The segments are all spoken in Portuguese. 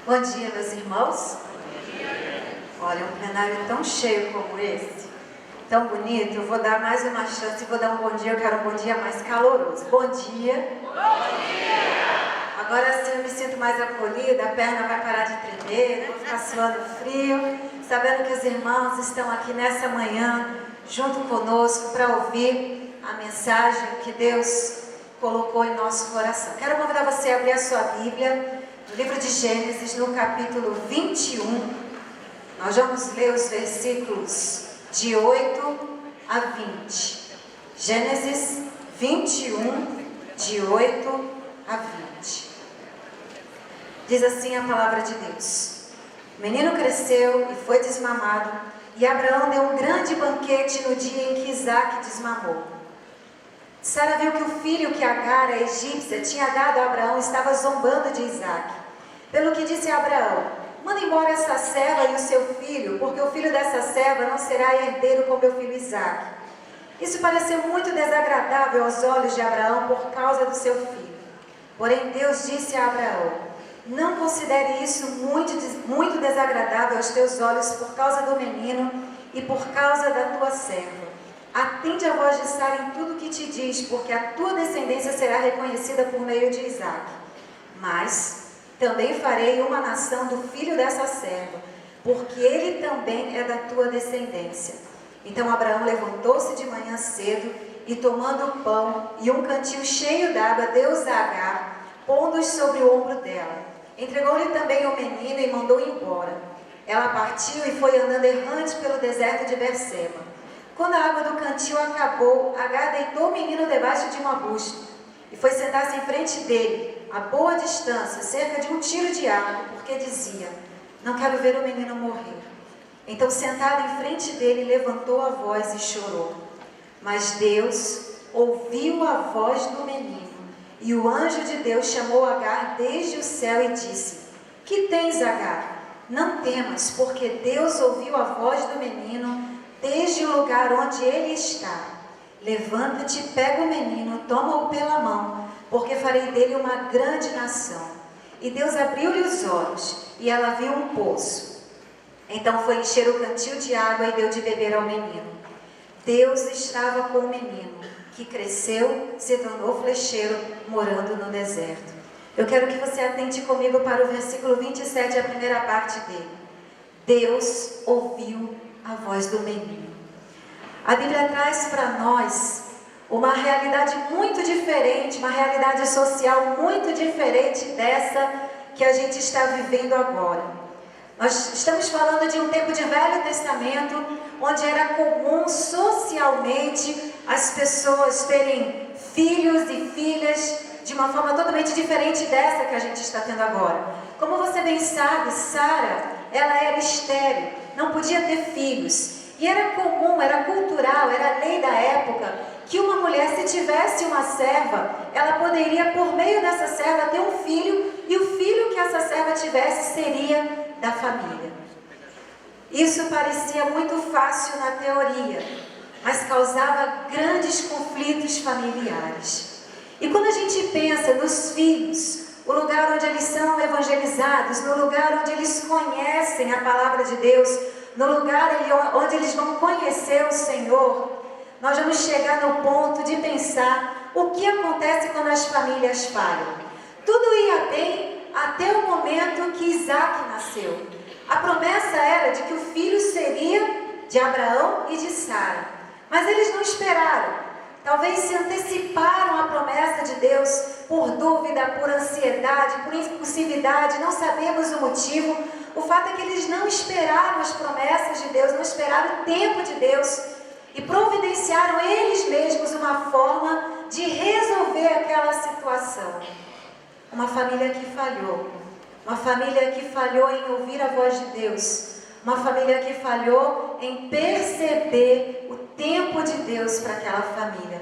Bom dia, meus irmãos. Olha, um plenário tão cheio como esse, tão bonito, eu vou dar mais uma chance e vou dar um bom dia. Eu quero um bom dia mais caloroso. Bom dia. Bom dia! Agora sim eu me sinto mais acolhida, a perna vai parar de tremer, vou ficar suando frio, sabendo que os irmãos estão aqui nessa manhã, junto conosco, para ouvir a mensagem que Deus colocou em nosso coração. Quero convidar você a abrir a sua Bíblia, no livro de Gênesis, no capítulo 21. Nós vamos ler os versículos de 8 a 20. Gênesis 21, de 8 a 20. Diz assim a palavra de Deus: O menino cresceu e foi desmamado, e Abraão deu um grande banquete no dia em que Isaque desmamou. Sara viu que o filho que Agar, a egípcia, tinha dado a Abraão estava zombando de Isaque. Pelo que disse a Abraão: Manda embora essa serva e o seu filho, porque o filho dessa serva não será herdeiro com meu filho Isaque. Isso pareceu muito desagradável aos olhos de Abraão por causa do seu filho. Porém Deus disse a Abraão: Não considere isso muito desagradável aos teus olhos por causa do menino e por causa da tua serva. Atende a voz de Sara em tudo o que te diz, porque a tua descendência será reconhecida por meio de Isaque. Mas também farei uma nação do filho dessa serva, porque ele também é da tua descendência. Então Abraão levantou-se de manhã cedo e, tomando o pão e um cantil cheio d'água, deu-os a Agar, pondo-os sobre o ombro dela. Entregou-lhe também o menino e mandou embora. Ela partiu e foi andando errante pelo deserto de Berseba. Quando a água do cantil acabou, Agar deitou o menino debaixo de um arbusto e foi sentar-se em frente dele, a boa distância, cerca de um tiro de arco, porque dizia: Não quero ver o menino morrer. Então, sentada em frente dele, levantou a voz e chorou. Mas Deus ouviu a voz do menino, e o anjo de Deus chamou Agar desde o céu e disse: Que tens, Agar? Não temas, porque Deus ouviu a voz do menino desde o lugar onde ele está. Levanta-te, pega o menino, toma-o pela mão, porque farei dele uma grande nação. E Deus abriu-lhe os olhos, e ela viu um poço. Então foi encher o cantil de água e deu de beber ao menino. Deus estava com o menino, que cresceu, se tornou flecheiro, morando no deserto. Eu quero que você atente comigo para o versículo 27, a primeira parte dele. Deus ouviu a voz do menino. A Bíblia traz para nós uma realidade muito diferente, uma realidade social muito diferente dessa que a gente está vivendo agora. Nós estamos falando de um tempo de Velho Testamento, onde era comum socialmente as pessoas terem filhos e filhas de uma forma totalmente diferente dessa que a gente está tendo agora. Como você bem sabe, Sara, ela era estéril, não podia ter filhos. E era comum, era cultural, era lei da época, que uma mulher, se tivesse uma serva, ela poderia, por meio dessa serva, ter um filho, e o filho que essa serva tivesse seria da família. Isso parecia muito fácil na teoria, mas causava grandes conflitos familiares. E quando a gente pensa nos filhos, o lugar onde eles são evangelizados, no lugar onde eles conhecem a palavra de Deus, no lugar onde eles vão conhecer o Senhor, nós vamos chegar no ponto de pensar o que acontece quando as famílias falham. Tudo ia bem até o momento que Isaque nasceu. A promessa era de que o filho seria de Abraão e de Sara. Mas eles não esperaram. Talvez se anteciparam a promessa de Deus por dúvida, por ansiedade, por impulsividade, não sabemos o motivo. O fato é que eles não esperaram as promessas de Deus, não esperaram o tempo de Deus e providenciaram eles mesmos uma forma de resolver aquela situação. Uma família que falhou, uma família que falhou em ouvir a voz de Deus, uma família que falhou em perceber o tempo de Deus para aquela família.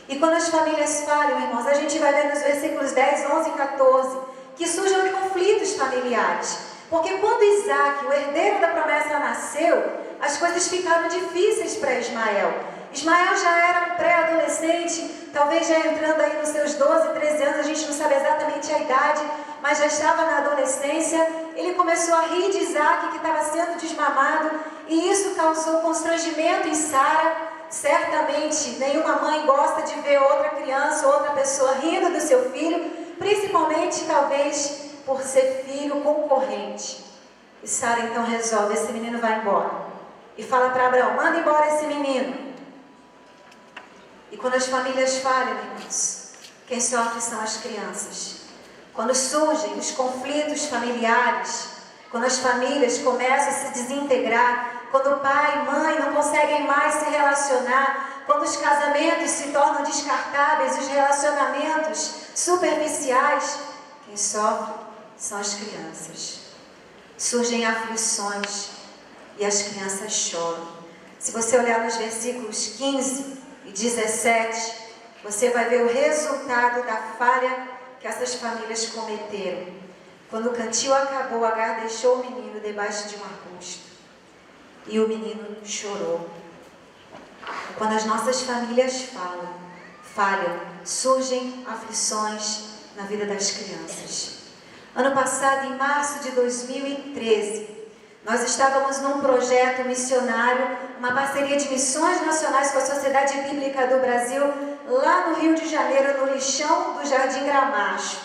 E quando as famílias falham, irmãos, a gente vai ver nos versículos 10, 11 e 14 que surgem conflitos familiares. Porque quando Isaque, o herdeiro da promessa, nasceu, as coisas ficaram difíceis para Ismael. Ismael já era um pré-adolescente, talvez já entrando aí nos seus 12, 13 anos, a gente não sabe exatamente a idade, mas já estava na adolescência. Ele começou a rir de Isaac, que estava sendo desmamado, e isso causou constrangimento em Sara. Certamente, nenhuma mãe gosta de ver outra criança, outra pessoa rindo do seu filho, principalmente, talvez, por ser filho concorrente. E Sara então resolve, esse menino vai embora. E fala para Abraão, manda embora esse menino. E quando as famílias falham, irmãos, quem sofre são as crianças. Quando surgem os conflitos familiares, quando as famílias começam a se desintegrar, quando pai e mãe não conseguem mais se relacionar, quando os casamentos se tornam descartáveis, os relacionamentos superficiais, quem sofre são as crianças. Surgem aflições e as crianças choram. Se você olhar nos versículos 15 e 17, você vai ver o resultado da falha que essas famílias cometeram. Quando o cantil acabou, Agar deixou o menino debaixo de um arbusto e o menino chorou. Quando as nossas famílias falham, surgem aflições na vida das crianças. Ano passado, em março de 2013, nós estávamos num projeto missionário, uma parceria de missões nacionais com a Sociedade Bíblica do Brasil, lá no Rio de Janeiro, no lixão do Jardim Gramacho.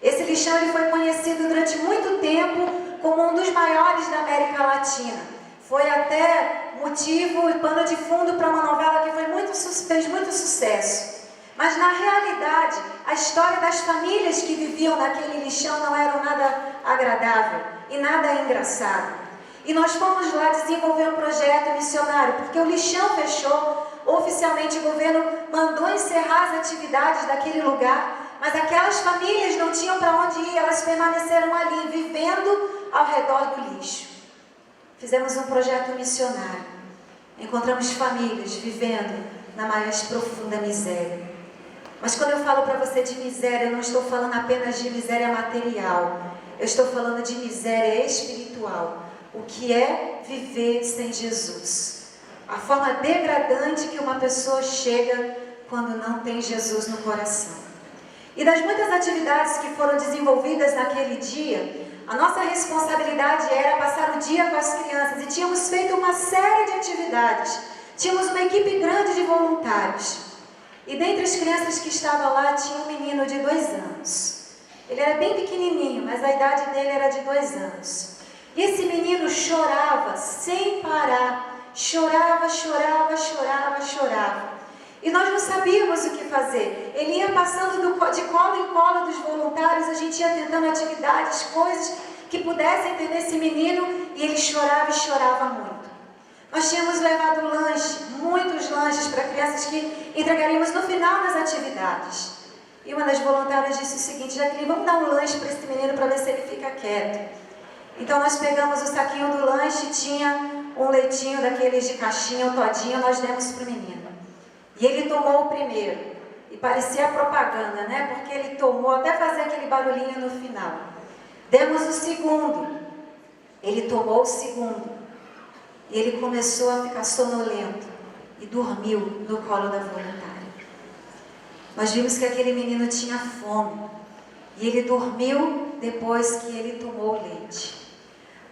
Esse lixão ele foi conhecido durante muito tempo como um dos maiores da América Latina. Foi até motivo e pano de fundo para uma novela que fez muito sucesso. Mas na realidade, a história das famílias que viviam naquele lixão não era nada agradável e nada engraçado. E nós fomos lá desenvolver um projeto missionário, porque o lixão fechou, oficialmente o governo mandou encerrar as atividades daquele lugar, mas aquelas famílias não tinham para onde ir, elas permaneceram ali, vivendo ao redor do lixo. Fizemos um projeto missionário, encontramos famílias vivendo na mais profunda miséria. Mas quando eu falo para você de miséria, eu não estou falando apenas de miséria material, eu estou falando de miséria espiritual. O que é viver sem Jesus? A forma degradante que uma pessoa chega quando não tem Jesus no coração. E das muitas atividades que foram desenvolvidas naquele dia, a nossa responsabilidade era passar o dia com as crianças. E tínhamos feito uma série de atividades. Tínhamos uma equipe grande de voluntários. E dentre as crianças que estavam lá, tinha um menino de 2 anos. Ele era bem pequenininho, mas a idade dele era de 2 anos. E esse menino chorava sem parar. Chorava. E nós não sabíamos o que fazer. Ele ia passando de colo em colo dos voluntários, a gente ia tentando atividades, coisas que pudessem ter nesse menino, e ele chorava muito. Nós tínhamos levado muitos lanches para crianças que entregaríamos no final das atividades. E uma das voluntárias disse o seguinte: Jaqueline, vamos dar um lanche para esse menino para ver se ele fica quieto. Então nós pegamos o saquinho do lanche, tinha um leitinho daqueles de caixinha, um todinho, nós demos para o menino. E ele tomou o primeiro. E parecia propaganda, né? Porque ele tomou até fazer aquele barulhinho no final. Demos o segundo. Ele tomou o segundo. E ele começou a ficar sonolento. E dormiu no colo da voluntária. Nós vimos que aquele menino tinha fome. E ele dormiu depois que ele tomou o leite.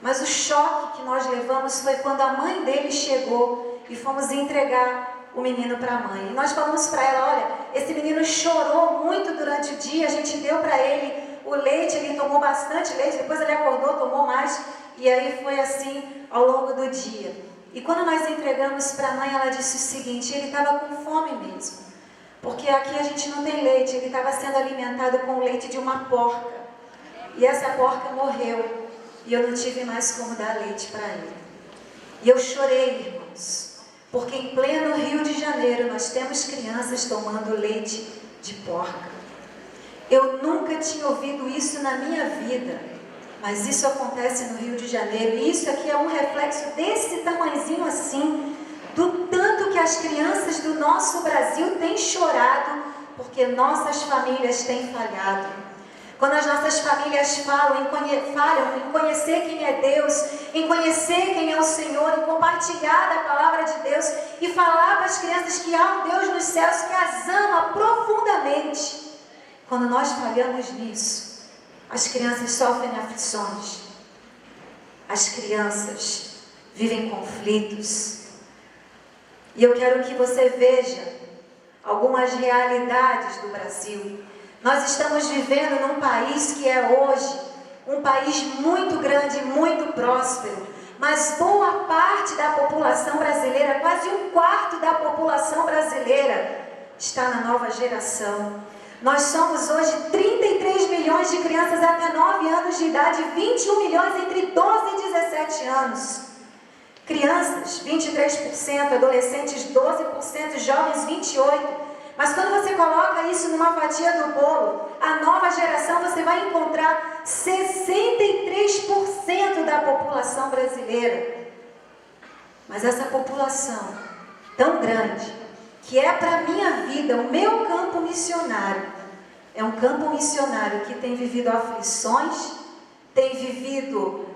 Mas o choque que nós levamos foi quando a mãe dele chegou e fomos entregar o menino para a mãe. E nós falamos para ela: olha, esse menino chorou muito durante o dia, a gente deu para ele o leite, ele tomou bastante leite, depois ele acordou, tomou mais, e aí foi assim ao longo do dia. E quando nós entregamos para a mãe, ela disse o seguinte: ele estava com fome mesmo, porque aqui a gente não tem leite, ele estava sendo alimentado com o leite de uma porca, e essa porca morreu, e eu não tive mais como dar leite para ele. E eu chorei, irmãos, porque em pleno Rio de Janeiro nós temos crianças tomando leite de porca. Eu nunca tinha ouvido isso na minha vida, mas isso acontece no Rio de Janeiro. E isso aqui é um reflexo desse tamanhozinho assim, do tanto que as crianças do nosso Brasil têm chorado, porque nossas famílias têm falhado. quando as nossas famílias falham em conhecer quem é Deus, em conhecer quem é o Senhor, em compartilhar da palavra de Deus e falar para as crianças que há um Deus nos céus que as ama profundamente. Quando nós falhamos nisso, as crianças sofrem aflições, as crianças vivem conflitos. E eu quero que você veja algumas realidades do Brasil. Nós estamos vivendo num país que é hoje um país muito grande, muito próspero, mas boa parte da população brasileira, quase um quarto da população brasileira, está na nova geração. Nós somos hoje 33 milhões de crianças até 9 anos de idade, 21 milhões entre 12 e 17 anos. Crianças, 23%, adolescentes, 12%, jovens, 28%. Mas quando você coloca isso numa fatia do bolo, a nova geração, você vai encontrar 63% da população brasileira. Mas essa população tão grande, que é para a minha vida, o meu campo missionário, é um campo missionário que tem vivido aflições, tem vivido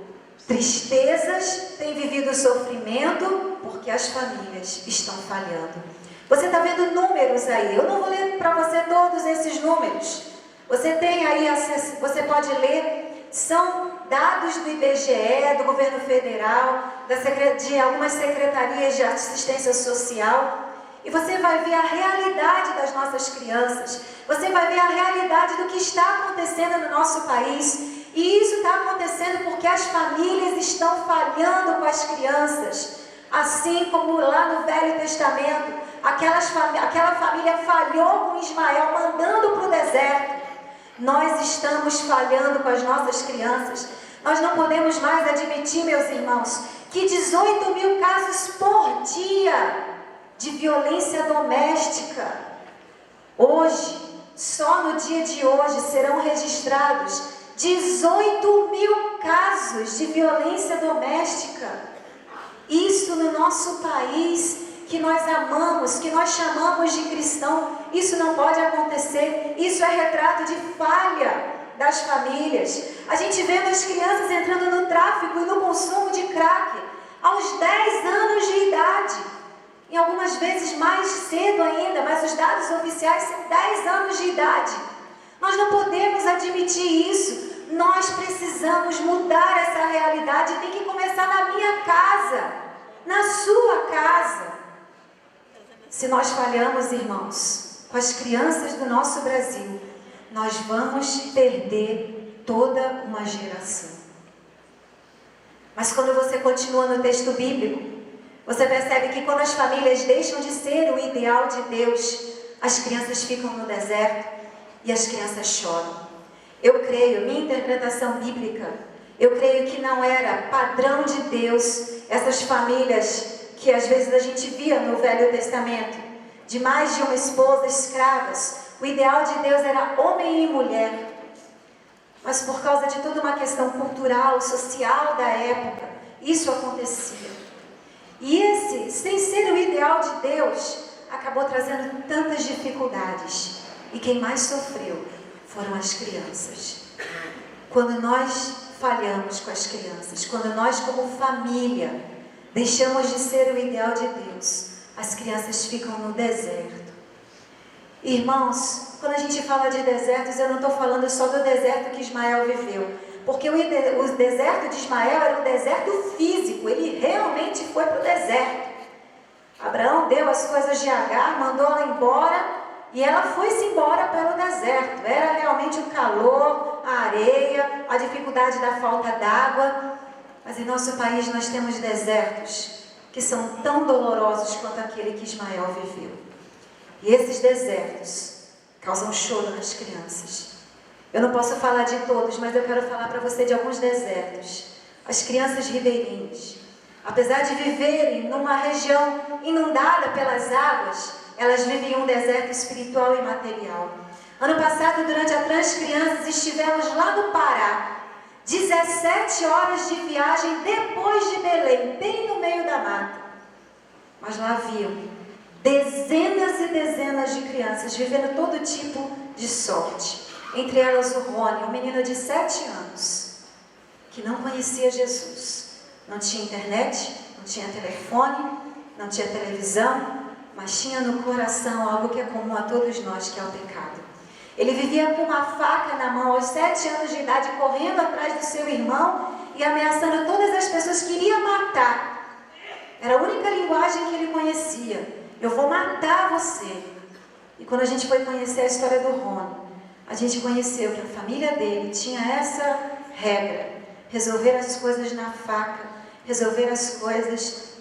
tristezas, tem vivido sofrimento, porque as famílias estão falhando. Você está vendo números aí, eu não vou ler para você todos esses números. Você tem aí acesso, você pode ler, são dados do IBGE, do governo federal, de algumas secretarias de assistência social. E você vai ver a realidade das nossas crianças. Você vai ver a realidade do que está acontecendo no nosso país. E isso está acontecendo porque as famílias estão falhando com as crianças. Assim como lá no Velho Testamento, aquela família falhou com Ismael, mandando para o deserto. Nós estamos falhando com as nossas crianças. Nós não podemos mais admitir, meus irmãos, que 18 mil casos por dia de violência doméstica. Hoje, só no dia de hoje, serão registrados 18 mil casos de violência doméstica. Isso no nosso país, que nós amamos, que nós chamamos de cristão. Isso não pode acontecer. Isso é retrato de falha das famílias. A gente vê as crianças entrando no tráfico e no consumo de crack aos 10 anos de idade. Em algumas vezes mais cedo ainda, mas os dados oficiais são 10 anos de idade. Nós não podemos admitir isso. Nós precisamos mudar essa realidade. Tem que começar na minha casa, na sua casa. Se nós falhamos, irmãos, com as crianças do nosso Brasil, nós vamos perder toda uma geração. Mas quando você continua no texto bíblico, você percebe que quando as famílias deixam de ser o ideal de Deus, as crianças ficam no deserto e as crianças choram. Eu creio, minha interpretação bíblica, eu creio que não era padrão de Deus essas famílias que às vezes a gente via no Velho Testamento, de mais de uma esposa, escravas. O ideal de Deus era homem e mulher. Mas por causa de toda uma questão cultural, social da época, isso acontecia. E esse, sem ser o ideal de Deus, acabou trazendo tantas dificuldades. E quem mais sofreu foram as crianças. Quando nós falhamos com as crianças, quando nós como família deixamos de ser o ideal de Deus, as crianças ficam no deserto. Irmãos, quando a gente fala de desertos, eu não estou falando só do deserto que Ismael viveu. Porque o deserto de Ismael era um deserto físico, ele realmente foi para o deserto. Abraão deu as coisas de Agar, mandou ela embora e ela foi-se embora pelo deserto. Era realmente o calor, a areia, a dificuldade da falta d'água. Mas em nosso país nós temos desertos que são tão dolorosos quanto aquele que Ismael viveu. E esses desertos causam choro nas crianças. Eu não posso falar de todos, mas eu quero falar para você de alguns desertos. As crianças ribeirinhas, apesar de viverem numa região inundada pelas águas, elas vivem um deserto espiritual e material. Ano passado, durante a Transcrianças, estivemos lá no Pará. 17 horas de viagem depois de Belém, bem no meio da mata. Mas lá haviam dezenas e dezenas de crianças vivendo todo tipo de sorte. Entre elas o Rony, um menino de 7 anos, que não conhecia Jesus. Não tinha internet, não tinha telefone, não tinha televisão, mas tinha no coração algo que é comum a todos nós, que é o pecado. Ele vivia com uma faca na mão aos 7 anos de idade, correndo atrás do seu irmão e ameaçando todas as pessoas que iria matar. Era a única linguagem que ele conhecia. Eu vou matar você. E quando a gente foi conhecer a história do Rony, a gente conheceu que a família dele tinha essa regra: resolver as coisas na faca, resolver as coisas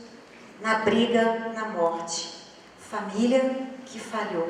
na briga, na morte. Família que falhou.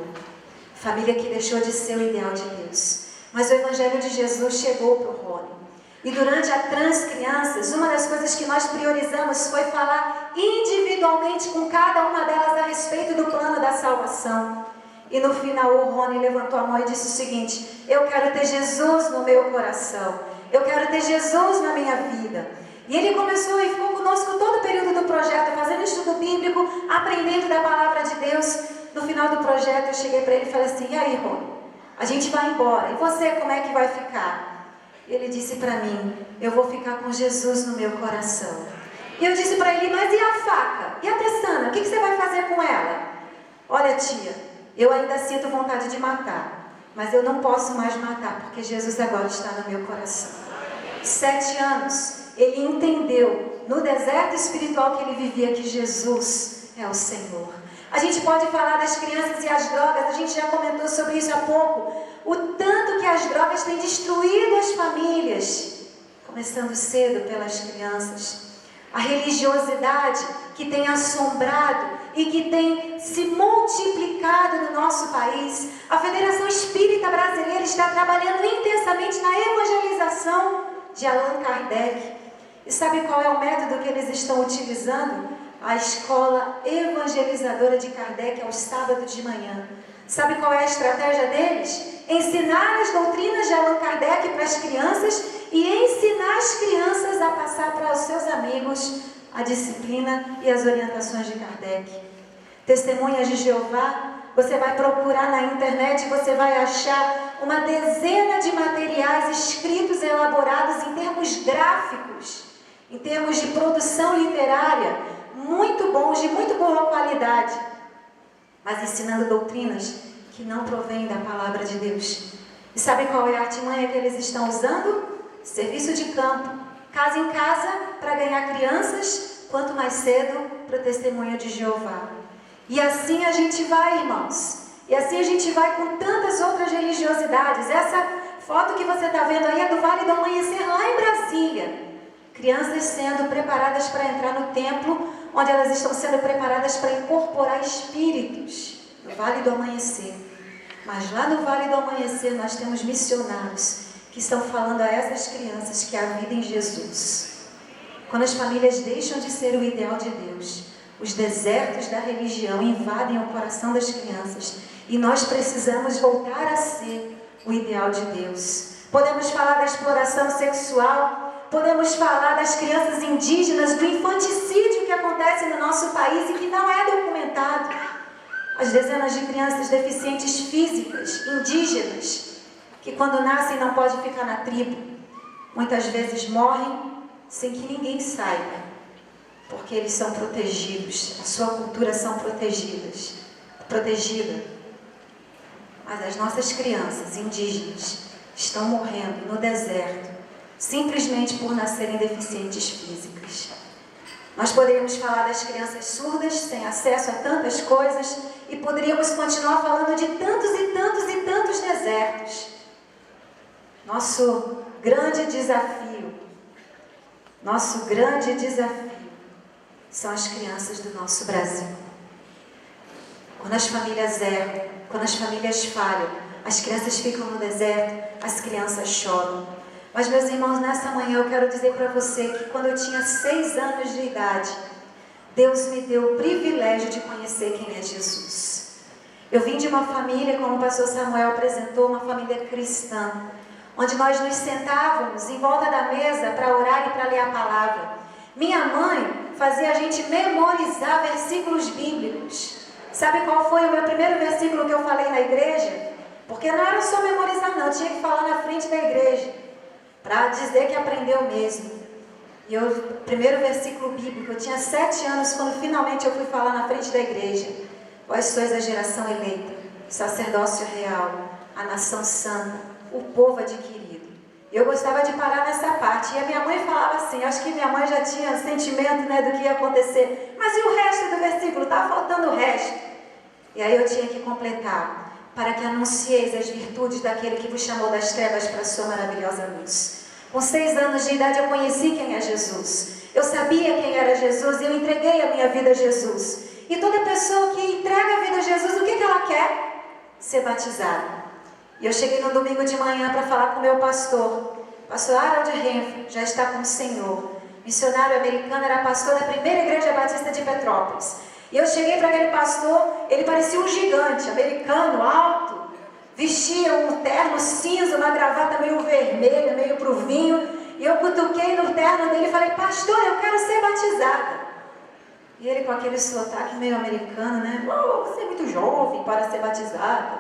Família que deixou de ser o ideal de Deus. Mas o Evangelho de Jesus chegou para o Rony. E durante a Transcrianças, uma das coisas que nós priorizamos foi falar individualmente com cada uma delas a respeito do plano da salvação. E no final o Rony levantou a mão e disse o seguinte: eu quero ter Jesus no meu coração. Eu quero ter Jesus na minha vida. E ele começou e ficou conosco todo o período do projeto, fazendo estudo bíblico, aprendendo da palavra de Deus. No final do projeto eu cheguei para ele e falei assim: e aí, Rony, a gente vai embora, e você como é que vai ficar? E ele disse para mim: eu vou ficar com Jesus no meu coração. E eu disse para ele: mas e a faca? E a Tessana? O que você vai fazer com ela? Olha, tia, eu ainda sinto vontade de matar, mas eu não posso mais matar, porque Jesus agora está no meu coração. 7 anos, ele entendeu no deserto espiritual que ele vivia que Jesus é o Senhor. A gente pode falar das crianças e as drogas, a gente já comentou sobre isso há pouco. O tanto que as drogas têm destruído as famílias, começando cedo pelas crianças. A religiosidade que tem assombrado e que tem se multiplicado no nosso país. A Federação Espírita Brasileira está trabalhando intensamente na evangelização de Allan Kardec. E sabe qual é o método que eles estão utilizando? A escola evangelizadora de Kardec aos sábados de manhã. Sabe qual é a estratégia deles? Ensinar as doutrinas de Allan Kardec para as crianças e ensinar as crianças a passar para os seus amigos a disciplina e as orientações de Kardec. Testemunhas de Jeová, você vai procurar na internet, você vai achar uma dezena de materiais escritos e elaborados em termos gráficos, em termos de produção literária, muito bons, de muito boa qualidade, mas ensinando doutrinas que não provêm da palavra de Deus. E sabe qual é a artimanha que eles estão usando? Serviço de campo, casa em casa, para ganhar crianças, quanto mais cedo para o testemunho de Jeová. E assim a gente vai, irmãos. E assim a gente vai com tantas outras religiosidades. Essa foto que você está vendo aí é do Vale do Amanhecer, lá em Brasília. Crianças sendo preparadas para entrar no templo, onde elas estão sendo preparadas para incorporar espíritos. No Vale do Amanhecer. Mas lá no Vale do Amanhecer nós temos missionários que estão falando a essas crianças que há vida em Jesus. Quando as famílias deixam de ser o ideal de Deus, os desertos da religião invadem o coração das crianças e nós precisamos voltar a ser o ideal de Deus. Podemos falar da exploração sexual, podemos falar das crianças indígenas, do infanticídio que acontece no nosso país e que não é documentado. As dezenas de crianças deficientes físicas, indígenas, que quando nascem não podem ficar na tribo, muitas vezes morrem sem que ninguém saiba, porque eles são protegidos, a sua cultura são protegida. Mas as nossas crianças indígenas estão morrendo no deserto, simplesmente por nascerem deficientes físicas. Nós poderíamos falar das crianças surdas, sem acesso a tantas coisas, e poderíamos continuar falando de tantos e tantos e tantos desertos. Nosso grande desafio são as crianças do nosso Brasil. Quando as famílias erram, quando as famílias falham, as crianças ficam no deserto, as crianças choram. Mas, meus irmãos, nessa manhã eu quero dizer para você que quando eu tinha 6 anos de idade, Deus me deu o privilégio de conhecer quem é Jesus. Eu vim de uma família, como o pastor Samuel apresentou, uma família cristã, onde nós nos sentávamos em volta da mesa para orar e para ler a palavra. Minha mãe fazia a gente memorizar versículos bíblicos. Sabe qual foi o meu primeiro versículo que eu falei na igreja? Porque não era só memorizar não, tinha que falar na frente da igreja, para dizer que aprendeu mesmo. E o primeiro versículo bíblico, eu tinha 7 anos quando finalmente eu fui falar na frente da igreja. Vós sois a geração eleita, sacerdócio real, a nação santa, o povo adquirido. Eu gostava de parar nessa parte, e a minha mãe falava assim, acho que minha mãe já tinha sentimento, né, do que ia acontecer. Mas e o resto do versículo? Estava faltando o resto. E aí eu tinha que completar. Para que anuncieis as virtudes daquele que vos chamou das trevas para a sua maravilhosa luz. Com 6 anos de idade eu conheci quem é Jesus. Eu sabia quem era Jesus e eu entreguei a minha vida a Jesus. E toda pessoa que entrega a vida a Jesus, o que ela quer? Ser batizada. E eu cheguei no domingo de manhã para falar com o meu pastor. Pastor Harold Renfro, já está com o Senhor. Missionário americano, era pastor da primeira igreja batista de Petrópolis. E eu cheguei para aquele pastor, ele parecia um gigante, americano, alto, vestia um terno cinza, uma gravata meio vermelha, meio pro vinho, e eu cutuquei no terno dele e falei, pastor, eu quero ser batizada. E ele com aquele sotaque meio americano, né, oh, você é muito jovem para ser batizada.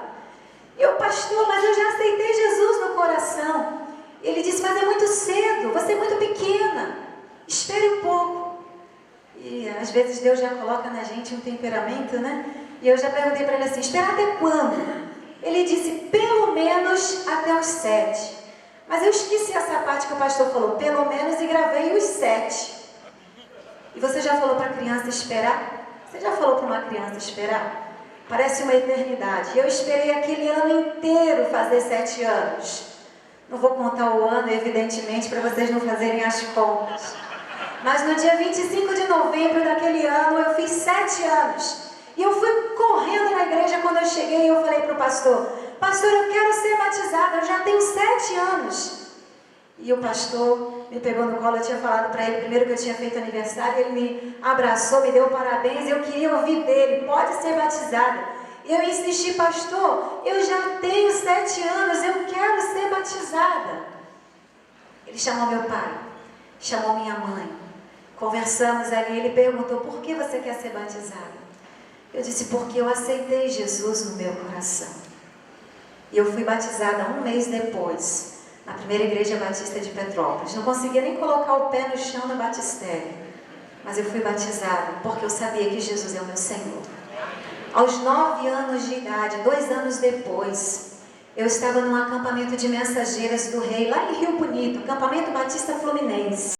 E eu, pastor, mas eu já aceitei Jesus no coração. E ele disse, mas é muito cedo, você é muito pequena, espere um pouco. E às vezes Deus já coloca na gente um temperamento, né? E eu já perguntei para ele assim, esperar até quando? Ele disse, pelo menos até os 7. Mas eu esqueci essa parte que o pastor falou, pelo menos, e gravei os 7. E você já falou para a criança esperar? Você já falou para uma criança esperar? Parece uma eternidade. Eu esperei aquele ano inteiro fazer 7 anos. Não vou contar o ano, evidentemente, para vocês não fazerem as contas. Mas no dia 25 de novembro daquele ano, eu fiz 7 anos. E eu fui correndo na igreja quando eu cheguei e eu falei para o pastor, pastor, eu quero ser batizada, eu já tenho 7 anos. E o pastor me pegou no colo, eu tinha falado para ele primeiro que eu tinha feito aniversário, ele me abraçou, me deu parabéns, eu queria ouvir dele, pode ser batizada. E eu insisti, pastor, eu já tenho 7 anos, eu quero ser batizada. Ele chamou meu pai, chamou minha mãe. Conversamos ali, ele perguntou, por que você quer ser batizada? Eu disse, porque eu aceitei Jesus no meu coração. E eu fui batizada 1 mês depois, na primeira igreja batista de Petrópolis. Não conseguia nem colocar o pé no chão no batistério. Mas eu fui batizada, porque eu sabia que Jesus é o meu Senhor. Aos 9 anos de idade, 2 anos depois, eu estava num acampamento de mensageiras do rei, lá em Rio Bonito, acampamento Batista Fluminense.